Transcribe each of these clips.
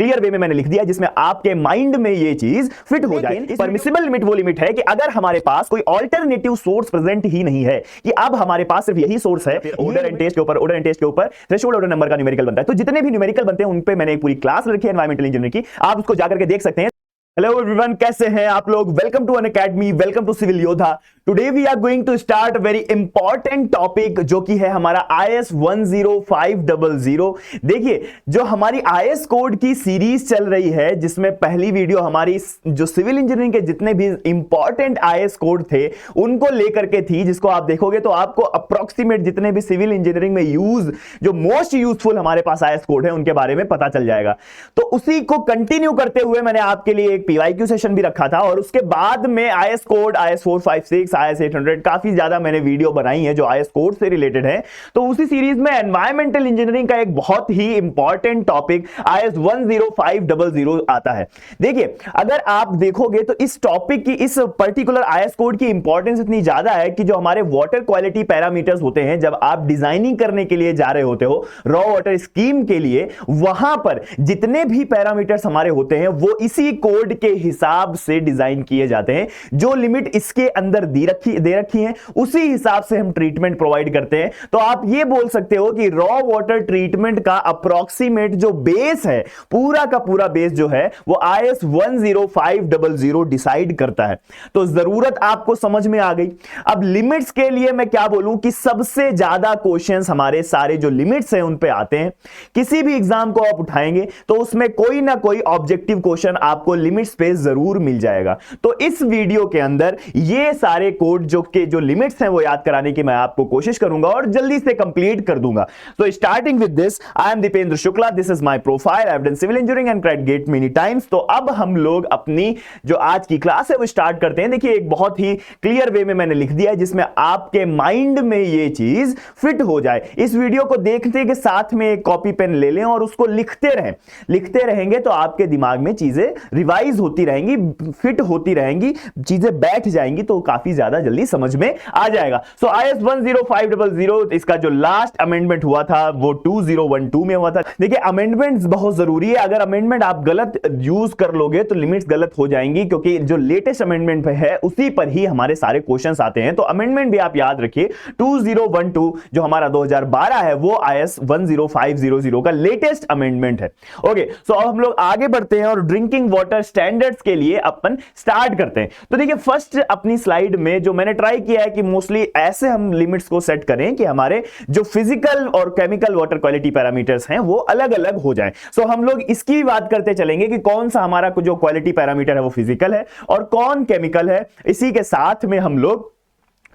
Clear way में मैंने लिख दिया जिसमें आपके माइंड में ये चीज फिट हो जाए। परमिसिबल लिमिट वो लिमिट है कि अगर हमारे पास कोई ऑल्टरनेटिव सोर्स प्रेजेंट ही नहीं है, कि अब हमारे पास सिर्फ यही सोर्स है, ऑर्डर एंड टेस्ट के ऊपर थ्रेशोल्ड ऑर्डर नंबर का न्यूमेरिकल बनता है। तो जितने भी न्यूमेरिकल बनते हैं उन पे मैंने एक पूरी क्लास रखी है एनवायरमेंटल इंजीनियरिंग की, आप उसको जाकर के देख सकते हैं। हेलो एवरीवन, कैसे हैं आप लोग? Welcome to Unacademy, welcome to civil Yoddha. Today we are going to start very important topic जो कि है हमारा IS 10500। देखिए, जो हमारी IS कोड की सीरीज चल रही है जिसमें पहली वीडियो हमारी जो सिविल इंजीनियरिंग के जितने भी इंपॉर्टेंट IS कोड थे उनको लेकर के थी, जिसको आप देखोगे तो आपको अप्रोक्सीमेट जितने भी सिविल इंजीनियरिंग में जो मोस्ट यूजफुल हमारे पास IS कोड है उनके बारे में पता चल जाएगा। तो उसी को कंटिन्यू करते हुए मैंने आपके लिए एक PYQ सेशन भी रखा था, और उसके बाद में IS कोड, IS 456, IS 800 काफी ज्यादा मैंने वीडियो बनाई है जो IS कोड से रिलेटेड है। तो उसी सीरीज में एनवायरमेंटल इंजीनियरिंग का एक बहुत ही इंपॉर्टेंट टॉपिक IS 10500 आता है। देखिए, अगर आप देखोगे तो इस टॉपिक की, इस पर्टिकुलर IS कोड की इंपॉर्टेंस इतनी ज्यादा है कि जो हमारे वाटर क्वालिटी पैरामीटर्स होते हैं, जब आप डिजाइनिंग करने के लिए जा रहे होते हो रॉ वाटर स्कीम के लिए, वहां पर जितने भी पैरामीटर्स हमारे होते हैं वो इसी कोड के हिसाब से डिजाइन किए जाते हैं। जो लिमिट इसके अंदर दे रखी है उसी हिसाब से हम ट्रीटमेंट प्रोवाइड करते हैं। तो आप ये बोल सकते हो कि रॉ वाटर ट्रीटमेंट का अप्रोक्सीमेट जो बेस है, पूरा का पूरा बेस जो है वो IS 10500 डिसाइड करता है। तो जरूरत आपको समझ में आ गई। अब लिमिट्स के लिए मैं क्या बोलूं कि सबसे ज्यादा क्वेश्चंस हमारे सारे जो लिमिट्स हैं उन पे आते हैं। किसी भी एग्जाम को आप उठाएंगे तो उसमें कोई ना कोई ऑब्जेक्टिव क्वेश्चन आपको लिमिट्स पे जरूर मिल जाएगा। तो इस वीडियो के अंदर ये सारे कोड जो लिमिट्स हैं वो याद कराने की मैं आपको कोशिश करूंगा और जल्दी से कंप्लीट कर दूंगा। तो starting with this, I am Dipendra Shukla, this is my profile, I have done civil engineering and cracked GATE many times. तो अब हम लोग अपनी जो आज की क्लास है वो स्टार्ट करते हैं। देखिए, एक बहुत ही क्लियर वे में मैंने लिख दिया है जिसमें आपके माइंड में ये चीज फिट हो जाए। इस वीडियो को देखने के साथ में एक कॉपी पेन ले लें और उसको लिखते रहेंगे तो आपके दिमाग में चीजें रिवाइज होती रहेंगी, फिट होती रहेंगी, चीजें बैठ जाएंगी, तो काफी ज्यादा जल्दी समझ में आ जाएगा। सो IS 10500 इसका जो लास्ट अमेंडमेंट हुआ था वो 2012 में हुआ था। देखिए, अमेंडमेंट्स बहुत जरूरी है। अगर अमेंडमेंट आप गलत यूज कर लोगे तो लिमिट्स गलत हो जाएंगी, क्योंकि जो लेटेस्ट अमेंडमेंट है उसी पर ही हमारे सारे क्वेश्चंस आते हैं। तो अमेंडमेंट भी आप याद रखिए, 2012 जो हमारा 2012 है वो IS 10500 का लेटेस्ट अमेंडमेंट है। ओके, सो अब हम लोग आगे बढ़ते हैं और ड्रिंकिंग वाटर स्टैंडर्ड्स के लिए अपन स्टार्ट करते हैं। तो देखिए, फर्स्ट अपनी स्लाइड में जो मैंने ट्राई किया है कि मोस्टली ऐसे हम लिमिट्स को सेट करें कि हमारे जो फिजिकल और केमिकल वाटर क्वालिटी पैरामीटर्स हैं वो अलग अलग हो जाएं। सो हम लोग इसकी भी बात करते चलेंगे कि कौन सा हमारा जो क्वालिटी पैरामीटर है वो फिजिकल है और कौन केमिकल है। इसी के साथ में हम लोग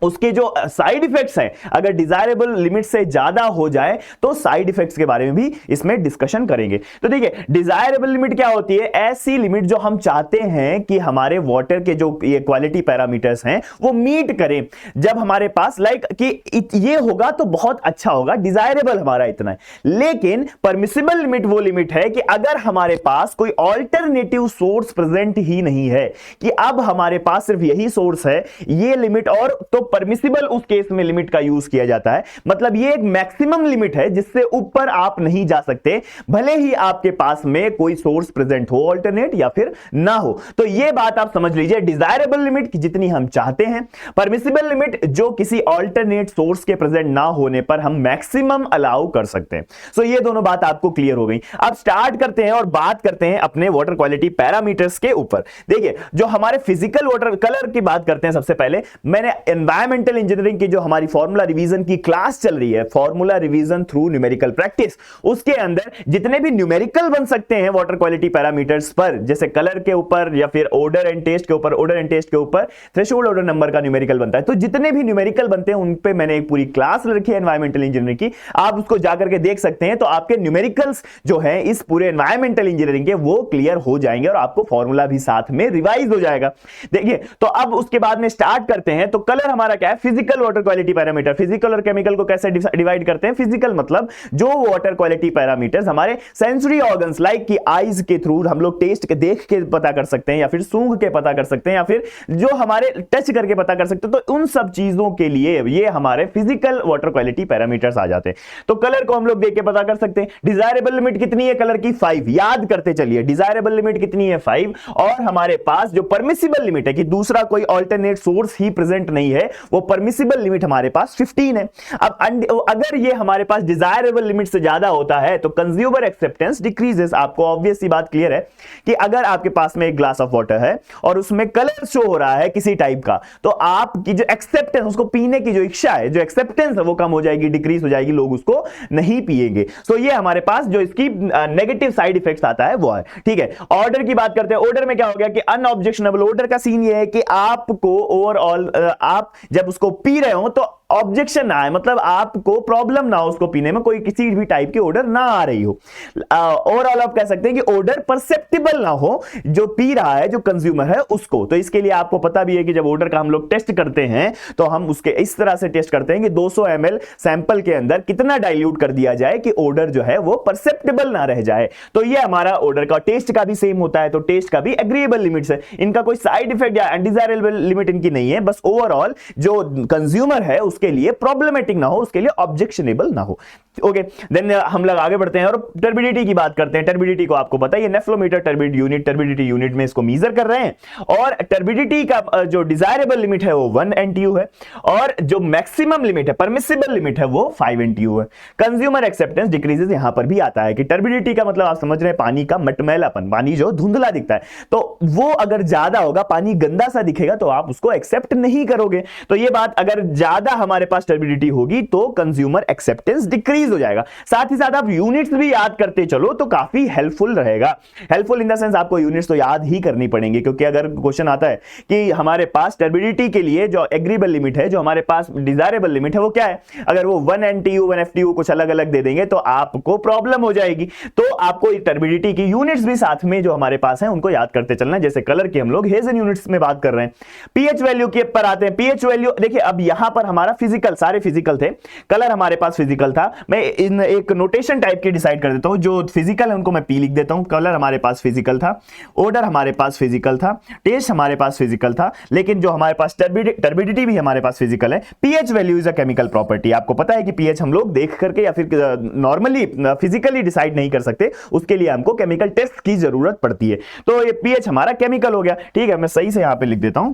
उसके जो साइड इफेक्ट्स हैं, अगर डिजायरेबल लिमिट से ज्यादा हो जाए तो साइड इफेक्ट्स के बारे में भी इसमें डिस्कशन करेंगे। तो देखिए, डिजायरेबल लिमिट क्या होती है? ऐसी लिमिट जो हम चाहते हैं कि हमारे वाटर के जो ये क्वालिटी पैरामीटर्स हैं वो मीट करें। जब हमारे पास कि ये होगा तो बहुत अच्छा होगा, डिजायरेबल हमारा इतना है। लेकिन परमिसिबल लिमिट वो लिमिट है कि अगर हमारे पास कोई ऑल्टरनेटिव सोर्स प्रेजेंट ही नहीं है, कि अब हमारे पास सिर्फ यही सोर्स है, ये लिमिट, और तो परमिसिबल उस केस में लिमिट का यूज किया जाता है। मतलब ये एक मैक्सिमम लिमिट है जिससे ऊपर आप नहीं जा सकते, भले ही आपके पास में कोई सोर्स प्रेजेंट हो ऑल्टरनेट या फिर ना हो। तो ये बात आप समझ लीजिए, डिजायरेबल लिमिट जितनी हम चाहते हैं, परमिसिबल लिमिट जो किसी ऑल्टरनेट सोर्स के प्रेजेंट ना होने पर हम मैक्सिमम अलाउ कर सकते हैं। सो ये दोनों बात आपको क्लियर हो गई। अब स्टार्ट करते हैं और बात करते हैं अपने वाटर क्वालिटी पैरामीटर्स के ऊपर। देखिए, जो हमारे फिजिकल वाटर कलर की बात करते हैं, सबसे पहले मैंने एनवायरमेंटल इंजीनियरिंग की जो हमारी फॉर्मूला रिवीजन की क्लास चल रही है, formula revision through numerical practice, उसके अंदर जितने भी न्यूमेरिकल बन सकते हैं वाटर क्वालिटी पैरामीटर्स पर, जैसे कलर के ऊपर या फिर ऑर्डर एंड टेस्ट के ऊपर थ्रेशोल्ड ऑर्डर नंबर का न्यूमेरिकल बनता है। तो जितने भी न्यूमेरिकल बनते हैं उन पे मैंने एक पूरी क्लास रखी है एनवायरमेंटल इंजीनियरिंग की, आप उसको जाकर के देख सकते हैं। तो आपके न्यूमेरिकल्स जो है इस पूरे एनवायरमेंटल इंजीनियरिंग के वो क्लियर हो जाएंगे और आपको फॉर्मूला भी साथ में रिवाइज हो जाएगा। देखिए, तो अब उसके बाद में स्टार्ट करते हैं। तो कलर हमारा हमारा क्या है, physical water quality parameter. Physical और केमिकल को कैसे डिवाइड करते हैं? फिजिकल मतलब जो वाटर क्वालिटी पैरामीटर्स हमारे सेंसरी ऑर्गन्स लाइक कि आईज के थ्रू हम लोग टेस्ट के देख के पता कर सकते हैं, या फिर सूंघ के पता कर सकते हैं, या फिर जो हमारे टच करके पता कर सकते हैं, तो उन सब चीजों के लिए ये हमारे फिजिकल वाटर क्वालिटी पैरामीटर्स आ जाते हैं। तो कलर को हम लोग देख के पता कर सकते हैं। डिजायरेबल लिमिट कितनी है कलर की? 5। याद करते चलिए, डिजायरेबल लिमिट कितनी है? 5। और हमारे पास जो परमिसिबल लिमिट है कि दूसरा कोई ऑल्टरनेट सोर्स ही प्रेजेंट नहीं है, वो परमिसिबल लिमिट हमारे पास 15 है। अब अगर ये हमारे पास डिजायरेबल लिमिट से ज्यादा होता है तो कंज्यूमर एक्सेप्टेंस डिक्रीजेस। आपको ऑब्वियस सी बात क्लियर है कि अगर आपके पास में एक ग्लास ऑफ वाटर है और उसमें कलर शो हो रहा है किसी टाइप का, तो आपकी जो एक्सेप्टेंस, उसको पीने की जो इच्छा है, जो एक्सेप्टेंस है, वो कम हो जाएगी, डिक्रीज हो जाएगी, लोग उसको नहीं पिएंगे। सो ये हमारे पास जो इसकी नेगेटिव साइड इफेक्ट्स आता है वो है। ठीक है, ऑर्डर की बात करते हैं। ऑर्डर में क्या हो गया कि अनऑब्जेक्शनेबल ऑर्डर का सीन ये है कि आपको ओवरऑल आप जब उसको पी रहे हो तो ऑब्जेक्शन ना आए, मतलब आपको प्रॉब्लम ना हो उसको पीने में, कोई किसी भी टाइप की ऑर्डर ना आ रही हो। ओवरऑल आप कह सकते हैं कि ऑर्डर परसेप्टिबल ना हो जो पी रहा है, जो कंज्यूमर है उसको। तो इसके लिए आपको पता भी है कि जब ऑर्डर का हम लोग टेस्ट करते हैं तो हम उसके इस तरह से टेस्ट करते हैं कि 200 ml सैंपल के अंदर कितना डाइल्यूट कर दिया जाए कि ऑर्डर जो है वो परसेप्टिबल ना रह जाए। तो ये हमारा ऑर्डर का टेस्ट का भी सेम होता है, तो टेस्ट का भी एग्रीएबल लिमिट्स है। इनका कोई साइड इफेक्ट या अनडिजायरेबल लिमिट इनकी नहीं है, बस ओवरऑल जो कंज्यूमर है उसके लिए प्रॉब्लमेटिक ना हो, उसके लिए ऑब्जेक्शनेबल ना हो। ओके, देन हम लोग आगे बढ़ते हैं और टर्बिडिटी की बात करते हैं। टर्बिडिटी को आपको पता है, ये नेफ्लोमीटर टर्बिड यूनिट, टर्बिडिटी यूनिट में इसको मीजर कर रहे हैं। और टर्बिडिटी का जो डिजायरेबल लिमिट है वो 1 NTU है, और जो मैक्सिमम लिमिट है, परमिसिबल लिमिट है, वो 5 NTU है। कंज्यूमर एक्सेप्टेंस डिक्रीजेस यहां पर भी आता है कि टर्बिडिटी का मतलब आप समझ रहे हैं पानी का मटमैलापन, पानी जो धुंधला दिखता है, तो वो अगर ज्यादा होगा, पानी गंदा सा दिखेगा, तो आप उसको एक्सेप्ट नहीं करोगे। तो ये बात, अगर ज्यादा हमारे पास टर्बिडिटी होगी तो कंज्यूमर एक्सेप्टेंस डिक्रीज हो जाएगा। साथ ही साथ आप यूनिट्स भी याद करते चलो तो काफी हेल्पफुल रहेगा। हेल्पफुल इन द सेंस आपको यूनिट्स तो याद ही करनी पड़ेंगे, क्योंकि अगर क्वेश्चन आता है कि हमारे पास टर्बिडिटी के लिए जो एग्रीबल लिमिट है, जो हमारे पास डिजायरेबल लिमिट है, वो क्या है, अगर वो 1 NTU 1 FTU कुछ अलग अलग दे देंगे तो आपको प्रॉब्लम हो जाएगी। तो आपको टर्बिडिटी की यूनिट्स भी साथ में जो हमारे पास है उनको याद करते चलना। जैसे कलर की हम लोग हेजन यूनिट्स में बात कर रहे हैं। पीएच वैल्यू के ऊपर आते हैं। पीएच वैल्यू देखिए, अब यहां पर हमारा फिजिकल, सारे फिजिकल थे, कलर हमारे पास फिजिकल था। मैं इन एक नोटेशन टाइप की डिसाइड कर देता हूं, जो फिजिकल है उनको मैं पी लिख देता हूं। कलर हमारे पास फिजिकल था, ऑर्डर हमारे पास फिजिकल था, टेस्ट हमारे पास फिजिकल था, लेकिन जो हमारे पास टर्बिडिटी भी हमारे पास फिजिकल है। PH value is a chemical property. आपको पता है कि पीएच हम लोग देख करके या फिर नॉर्मली फिजिकली डिसाइड नहीं कर सकते, उसके लिए हमको केमिकल टेस्ट की जरूरत पड़ती है। तो ये पीएच हमारा केमिकल हो गया। ठीक है, मैं सही से यहां पे लिख देता हूं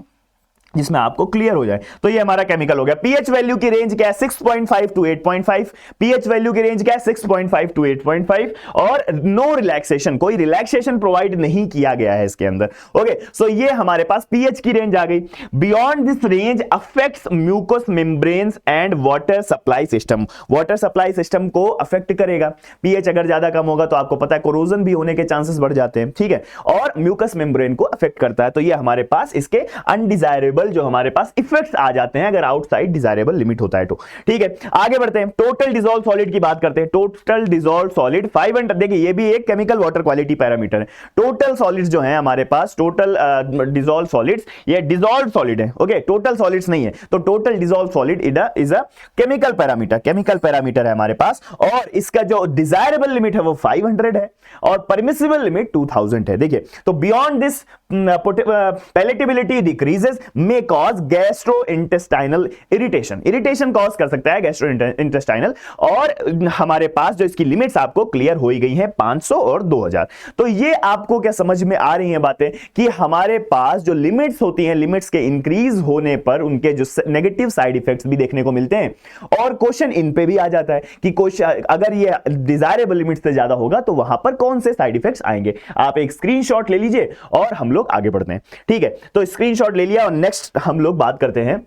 जिसमें आपको क्लियर हो जाए। तो ये हमारा केमिकल हो गया। पीएच वैल्यू की रेंज क्या है? 6.5 टू 8.5। पीएच वैल्यू की रेंज क्या है? 6.5 टू 8.5। और नो रिलैक्सेशन, कोई रिलैक्सेशन प्रोवाइड नहीं किया गया है इसके अंदर। ओके, सो ये हमारे पास पीएच की रेंज आ गई। Beyond this range affects mucus membranes and water supply system. Water supply system को अफेक्ट करेगा। पीएच अगर ज्यादा कम होगा तो आपको पता है कोरोजन भी होने के चांसेस बढ़ जाते हैं। ठीक है, और म्यूकस मेम्ब्रेन को अफेक्ट करता है। तो ये हमारे पास इसके अनडिजायरेबल जो हमारे पास इफेक्ट्स आ जाते हैं अगर आउटसाइड डिजायरेबल लिमिट होता है तो। ठीक है, आगे बढ़ते हैं। टोटल डिसॉल्व सॉलिड की बात करते हैं। टोटल डिसॉल्व सॉलिड 500, देखिए ये भी एक केमिकल वाटर क्वालिटी पैरामीटर है। टोटल सॉलिड्स जो है हमारे पास, टोटल डिसॉल्व सॉलिड्स, ये डिसॉल्व सॉलिड है। ओके, टोटल सॉलिड्स नहीं है, तो total dissolve solid is a chemical parameter. Chemical parameter है हमारे पास, और इसका जो डिजायरेबल लिमिट है वो 500 है और परमिसिबल लिमिट 2000 है। देखिए, तो beyond this palatability decreases may cause gastrointestinal irritation। Irritation cause कर सकता है gastrointestinal, और हमारे पास जो इसकी लिमिट्स आपको क्लियर हो ही गई हैं 500 और 2000। तो ये आपको क्या समझ में आ रही हैं बातें कि हमारे पास जो लिमिट्स होती हैं, लिमिट्स के इंक्रीज होने पर उनके जो नेगेटिव साइड इफेक्ट्स भी देखने को मिलते हैं। और क्वेश्चन इन पे भी आ जाता है कि क्वेश्चन अगर ये डिजायरेबल लिमिट से ज्यादा होगा तो वहां पर कौन से साइड इफेक्ट्स आएंगे। आप एक स्क्रीनशॉट ले लीजिए और हम लोग आगे बढ़ते हैं। ठीक है, तो स्क्रीनशॉट ले लिया और नेक्स्ट हम लोग बात करते हैं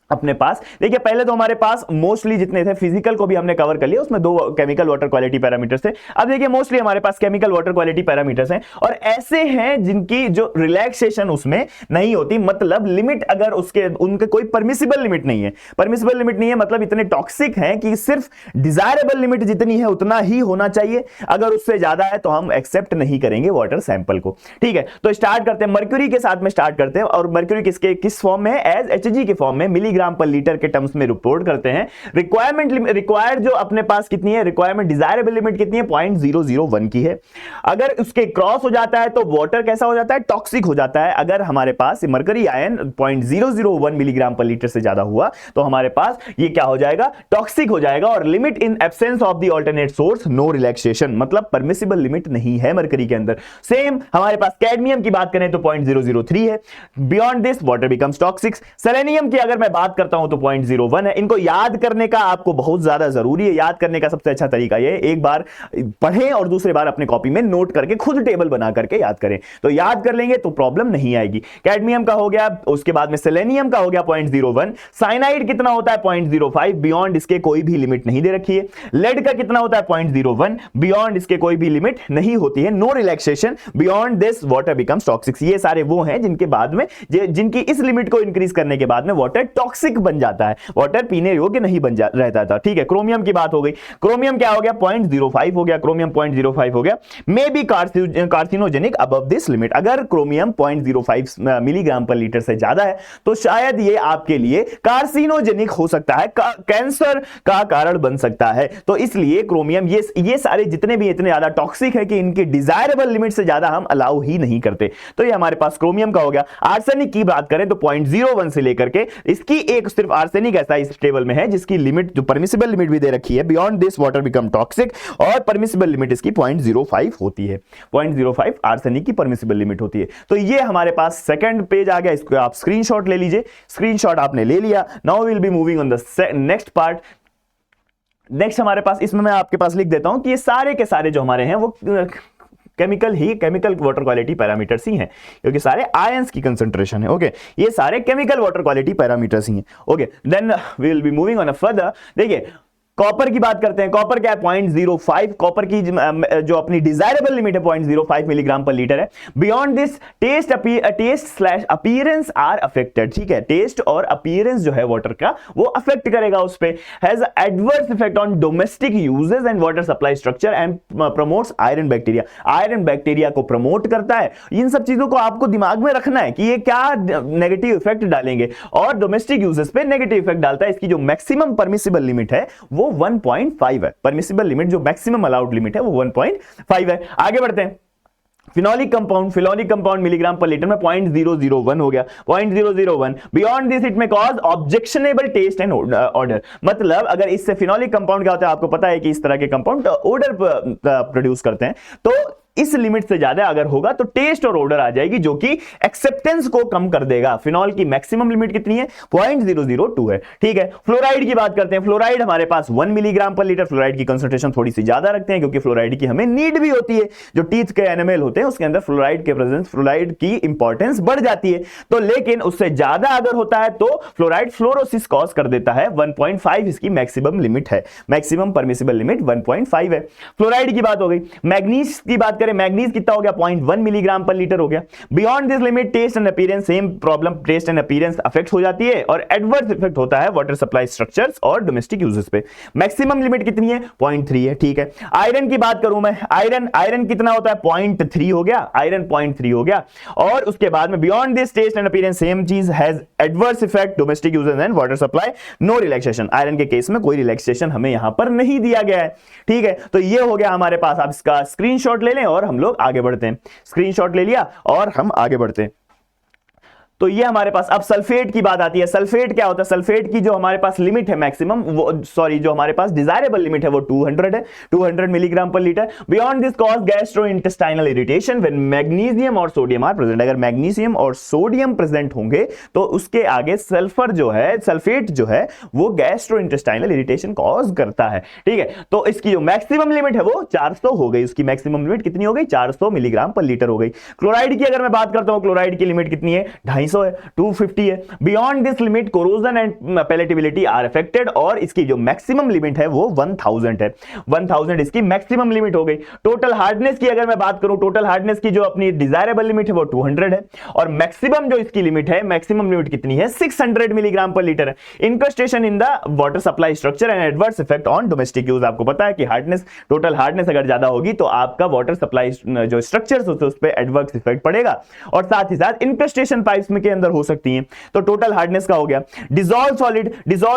अपने पास। देखिए, पहले तो हमारे पास मोस्टली जितने थे, फिजिकल को भी हमने कवर कर लिया, उसमें 2 केमिकल वाटर क्वालिटी पैरामीटर्स थे। अब देखिए, मोस्टली हमारे पास केमिकल वाटर क्वालिटी पैरामीटर्स हैं, और ऐसे हैं जिनकी जो रिलैक्सेशन उसमें नहीं होती, मतलब लिमिट अगर उनके कोई परमिसिबल लिमिट नहीं है। परमिसिबल लिमिट नहीं है मतलब इतने टॉक्सिक हैं कि सिर्फ डिजायरेबल लिमिट जितनी है उतना ही होना चाहिए, अगर उससे ज्यादा है तो हम एक्सेप्ट नहीं करेंगे वाटर सैंपल को। ठीक है, तो स्टार्ट करते हैं, मर्क्यूरी के साथ में स्टार्ट करते हैं। और मर्क्यूरी किस फॉर्म में है? एज Hg के फॉर्म में, मिलीग्राम मिलीग्राम पर लीटर के टर्म्स में रिपोर्ट करते हैं। रिक्वायर्ड जो अपने पास कितनी है, रिक्वायरमेंट डिजायरेबल लिमिट कितनी है, 0.001 की है। अगर उसके क्रॉस हो जाता है तो वाटर कैसा हो जाता है, टॉक्सिक हो जाता है। अगर हमारे पास मरकरी आयन 0.001 मिलीग्राम पर लीटर से ज्यादा हुआ तो हमारे पास ये क्या हो जाएगा, टॉक्सिक हो जाएगा। और limit in absence of the alternate source, no relaxation, मतलब परमिसिबल लिमिट नहीं है मरकरी के अंदर। सेम हमारे पास कैडमियम की बात करें तो 0.003 है, beyond this water becomes toxic. Selenium की अगर मैं बात करता हूं तो 0.01 है। इनको याद करने का आपको बहुत ज्यादा जरूरी है। याद करने का सबसे अच्छा तरीका यह, एक बार पढ़ें और दूसरे बार अपने कॉपी में नोट करके खुद टेबल बना करके याद करें, तो याद कर लेंगे तो प्रॉब्लम नहीं आएगी। कैडमियम का हो गया, उसके बाद में सेलेनियम का हो गया 0.01, साइनाइड कितना होता है 0.05, बियॉन्ड इसके कोई भी लिमिट नहीं दे रखी है। लेड का कितना होता है 0.01, बियॉन्ड इसके कोई भी लिमिट नहीं होती है, no relaxation, beyond this water becomes toxic. ये सारे वो हैं जिनके बाद में जिनकी इस लिमिट को इंक्रीज करने के बाद में वाटर टॉक्सिक बन जाता है, वाटर पीने योग्य नहीं बन रहता था। ठीक है, क्रोमियम की बात हो गई, क्रोमियम क्या हो गया 0.05 हो गया, क्रोमियम 0.05 हो गया, may be carcinogenic above this limit. अगर क्रोमियम 0.05 मिलीग्राम पर लीटर से ज्यादा है तो शायद ये आपके लिए कार्सिनोजेनिक हो सकता है, कैंसर का कारण बन सकता है। तो इसलिए क्रोमियम, ये सारे जितने भी इतने ज्यादा टॉक्सिक है कि इनके डिजायरेबल लिमिट से ज्यादा हम अलाउ ही नहीं करते। तो ये हमारे पास क्रोमियम का हो गया। आर्सेनिक की बात करें तो 0.01 से लेकर के इसकी एक सिर्फ आर्सेनिक ऐसा इस टेबल में है जिसकी लिमिट, जो परमिसिबल लिमिट भी दे रखी है, beyond this water become toxic, और परमिसिबल लिमिट इसकी 0.05 होती है। 0.05 आर्सेनिक की परमिसिबल लिमिट होती है। तो ये हमारे पास सेकंड पेज आ गया, इसको आप स्क्रीनशॉट ले लीजिए। स्क्रीनशॉट आपने ले लिया। Now we will be moving on the next part. Next हमारे पास, इसमें मैं आपके पास लिख देता हूं कि ये सारे के सारे जो हमारे हैं वो केमिकल वाटर क्वालिटी पैरामीटर्स ही हैं, क्योंकि सारे आयंस की कंसंट्रेशन है। ओके, ये सारे केमिकल वाटर क्वालिटी पैरामीटर्स ही हैं। Okay, then we will be moving on a further. देखिए, कॉपर की बात करते हैं। कॉपर क्या है 0.05, कॉपर की जो अपनी डिजायरेबल लिमिट है 0.05 मिलीग्राम पर लीटर है। Beyond this taste appearance are affected. ठीक है, टेस्ट और अपीयरेंस जो है वाटर का वो अफेक्ट करेगा उस पे। Has adverse effect on domestic uses and water supply structure and promotes iron bacteria. Iron bacteria को प्रमोट करता है। इन सब चीजों को आपको दिमाग में रखना है कि ये क्या नेगेटिव इफेक्ट डालेंगे, और डोमेस्टिक यूजेस पे नेगेटिव इफेक्ट डालता है। इसकी जो मैक्सिमम परमिसिबल लिमिट है वो 1.5 है। परमिसिबल लिमिट जो मैक्सिमम अलाउड लिमिट है वो 1.5 है। आगे बढ़ते हैं। फिनोलिक कंपाउंड मिलीग्राम पर लीटर में 0.001 हो गया, 0.001। बियॉन्ड दिस इट में cause objectionable taste and order. मतलब अगर इससे फिनोलिक कंपाउंड क्या होता है, आपको पता है कि इस तरह के कंपाउंड ऑर्डर प्रोड्यूस करते हैं। तो इस लिमिट से ज्यादा अगर होगा तो टेस्ट और ऑर्डर आ जाएगी, जो कि एक्सेप्टेंस को कम कर देगा। फिनॉल की मैक्सिमम लिमिट कितनी है 0.002 है। ठीक है, फ्लोराइड की बात करते हैं। फ्लोराइड हमारे पास 1 मिलीग्राम पर लीटर। फ्लोराइड की कंसंट्रेशन थोड़ी सी ज्यादा रखते हैं क्योंकि फ्लोराइड की हमें नीड भी होती है। जो टीथ के एनिमल होते हैं उसके अंदर फ्लोराइड के प्रेजेंस, फ्लोराइड की इंपॉर्टेंस बढ़ जाती है। तो लेकिन उससे ज्यादा अगर होता है तो फ्लोराइड फ्लोरोसिस कॉज कर देता है। 1.5 इसकी मैक्सिमम लिमिट है, मैक्सिमम परमिसिबल लिमिट 1.5 है। फ्लोराइड की बात हो गई। मैग्नीज की बात मैग्नीज कितना हो गया 0.1 मिलीग्राम पर लीटर हो गया। Beyond this limit taste and appearance, same problem, taste and appearance affect हो जाती है और एडवर्स इफेक्ट होता है वाटर सप्लाई स्ट्रक्चर्स और डोमेस्टिक यूजेस पे। मैक्सिमम लिमिट कितनी है 0.3 है। ठीक है, आयरन की बात करूं मैं, आयरन कितना होता है 0.3 हो गया, आयरन 0.3 हो गया। और उसके बाद में beyond this taste and appearance same चीज, has adverse effect domestic uses and water supply, no relaxation. Iron के केस में कोई रिलैक्सेशन हमें यहां पर नहीं दिया गया है। ठीक है, तो ये हो गया हमारे पास। आप इसका स्क्रीनशॉट ले लें और हम लोग आगे बढ़ते हैं। स्क्रीनशॉट ले लिया और हम आगे बढ़ते हैं। तो ये हमारे पास अब सल्फेट की बात आती है। सल्फेट क्या होता है, सल्फेट की जो हमारे पास लिमिट है मैक्सिमम, जो हमारे पास डिजायरेबल लिमिट है वो 200 है, 200 मिलीग्राम पर litre. Beyond this cause gastrointestinal irritation when magnesium और सोडियम आर प्रेजेंट। अगर मैग्नीशियम और सोडियम प्रेजेंट होंगे तो उसके आगे सल्फर जो है, सल्फेट जो है वो गैस्ट्रोइंटेस्टाइनल इरिटेशन कॉज करता है। ठीक है, तो इसकी जो मैक्सिमम लिमिट है वो 400 हो गई। उसकी मैक्सिमम लिमिट कितनी हो गई 400 मिलीग्राम पर लीटर हो गई। क्लोराइड की अगर मैं बात करता हूं, क्लोराइड की लिमिट कितनी है 250 है, 250 है। Beyond this limit corrosion and palatability are affected, और इसकी जो मैक्सिमम लिमिट है वो 1000 है। 1000 इसकी मैक्सिमम लिमिट हो गई। टोटल हार्डनेस की अगर मैं बात करूं, टोटल हार्डनेस की जो अपनी डिजायरेबल लिमिट है वो 200 है, और मैक्सिमम जो इसकी लिमिट है, मैक्सिमम लिमिट कितनी है 600 मिलीग्राम पर लीटर है। Incrustation in the water supply structure and adverse effect on domestic use. आपको पता है कि हार्डनेस, टोटल हार्डनेस अगर ज्यादा होगी तो आपका वाटर सप्लाई जो स्ट्रक्चर्स होते हैं उस पर एडवर्स इफेक्ट पड़ेगा। और साथ ही साथ इनकस्टेशन पाइप्स में जिस्म के अंदर हो सकती हैं। तो टोटल हार्डनेस का हो गया। डिसॉल्व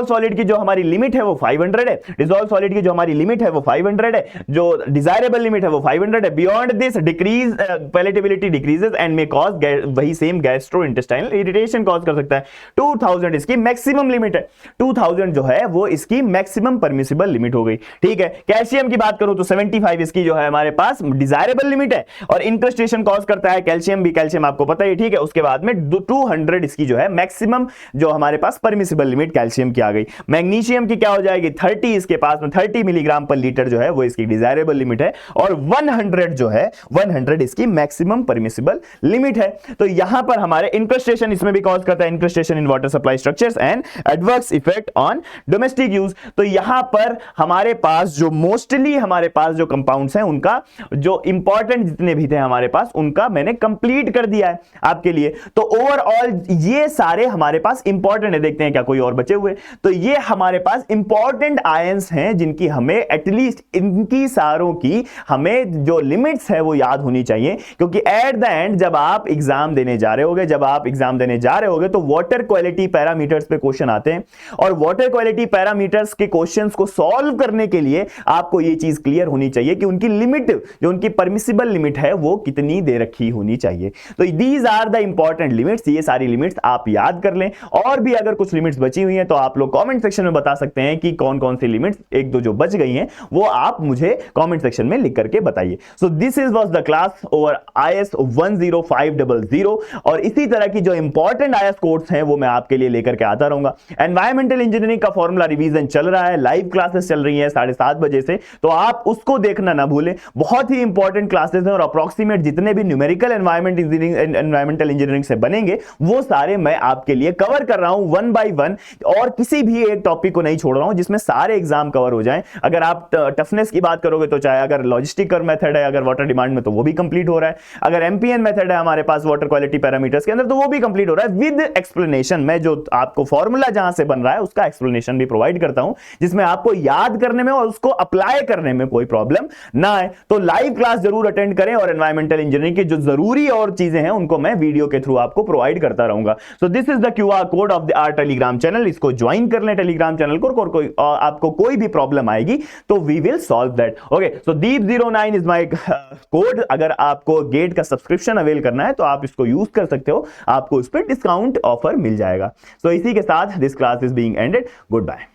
सॉलिड की जो हमारी लिमिट है वो 500 है, डिसॉल्व सॉलिड की जो हमारी लिमिट है वो 500 है, जो डिजायरेबल लिमिट है वो 500 है। Beyond this decrease palatability decreases and may cause वही सेम गैस्ट्रोइंटेस्टाइनल इरिटेशन कॉज कर सकता है। 2000 इसकी मैक्सिमम लिमिट है, 2000 जो है वो इसकी मैक्सिमम परमिसिबल लिमिट हो गई। ठीक है, कैल्शियम की बात करूं तो 75 इसकी जो है हमारे पास डिजायरेबल लिमिट है और इंक्रस्टेशन कॉज करता है कैल्शियम भी, कैल्शियम आपको पता है। ठीक है, उसके बाद में 200 इसकी जो है मैक्सिमम जो हमारे पास परमिसिबल लिमिट कैल्शियम की आ गई। मैग्नीशियम की क्या हो जाएगी 30, इसके पास में 30 मिलीग्राम पर लीटर जो है वो इसकी डिजायरेबल लिमिट है और 100 जो है 100 इसकी मैक्सिमम परमिसिबल लिमिट है। तो यहां पर हमारे इंक्रस्टेशन इसमें भी कॉज करता है, incrustation in water supply structures and adverse effect on domestic use. तो यहां पर हमारे पास जो मोस्टली हमारे पास जो कंपाउंड्स हैं उनका जो इंपॉर्टेंट जितने भी थे हमारे पास उनका मैंने कंप्लीट कर दिया है आपके लिए। तो ओवरऑल ये सारे हमारे पास इंपॉर्टेंट है। देखते हैं क्या कोई और बचे हुए। तो ये हमारे पास इंपॉर्टेंट आयंस हैं जिनकी हमें एटलीस्ट इनकी सारों की हमें जो लिमिट्स है वो याद होनी चाहिए, क्योंकि एट द एंड जब आप एग्जाम देने जा रहे होगे तो वाटर क्वालिटी पैरामीटर्स पे क्वेश्चन आते हैं और वाटर क्वालिटी पैरामीटर्स के क्वेश्चंस को सॉल्व करने के लिए आपको ये चीज क्लियर होनी चाहिए कि उनकी लिमिट जो उनकी परमिसिबल लिमिट है वो कितनी दे रखी होनी चाहिए। तो these are the important limits, ये सारी लिमिट्स आप याद कर लें। और भी अगर कुछ लिमिट्स बची हुई हैं तो आप लोग कमेंट सेक्शन में बता सकते हैं कि कौन कौन सी लिमिट्स एक दो जो बच गई हैं वो आप मुझे कमेंट सेक्शन में लिख करके बताइए। सो this is was the class over IS 10500 और इसी तरह की जो इंपॉर्टेंट IS कोड्स हैं वो मैं आपके लिए लेकर के आता रहूंगा। एनवायरमेंटल इंजीनियरिंग का फॉर्मूला रिवीजन चल रहा है, लाइव क्लासेस चल रही हैं 7:30 बजे से, तो आप उसको देखना ना भूलें। बहुत ही इंपॉर्टेंट क्लासेस हैं और अप्रॉक्सीमेट जितने भी न्यूमेरिकल एनवायरमेंटल इंजीनियरिंग से बनेंगे वो सारे मैं आपके लिए कवर कर रहा हूं 1 by 1 और किसी भी एक टॉपिक को नहीं छोड़ रहा हूं जिसमें सारे एग्जाम कवर हो जाएं। अगर आप टफनेस की बात करोगे तो चाहे अगर लॉजिस्टिक मेथड है अगर वाटर डिमांड में तो वो भी कंप्लीट हो रहा है, अगर एमपीएन मेथड है हमारे पास वाटर क्वालिटी पैरामीटर्स के अंदर तो वो भी कंप्लीट हो रहा है विद एक्सप्लेनेशन। मैं जो आपको फॉर्मूला जहां से बन रहा है उसका एक्सप्लेनेशन भी प्रोवाइड करता हूं जिसमें आपको याद करने में और उसको अप्लाई करने में कोई प्रॉब्लम ना आए। तो लाइव क्लास जरूर अटेंड करें और एनवायरमेंटल इंजीनियरिंग की जो जरूरी और चीजें हैं उनको मैं वीडियो के थ्रू आपको प्रोवाइड करता रहूंगा। So this is the QR code of the our Telegram channel, इसको ज्वाइन कर लें टेलीग्राम चैनल को और आपको कोई भी प्रॉब्लम आएगी तो we will solve that. Okay, so Deep09 is my code. अगर आपको गेट का सब्सक्रिप्शन अवेल करना है तो आप इसको यूज कर सकते हो, आपको उस पर डिस्काउंट ऑफर मिल जाएगा। सो इसी के साथ this class is being ended. Good bye.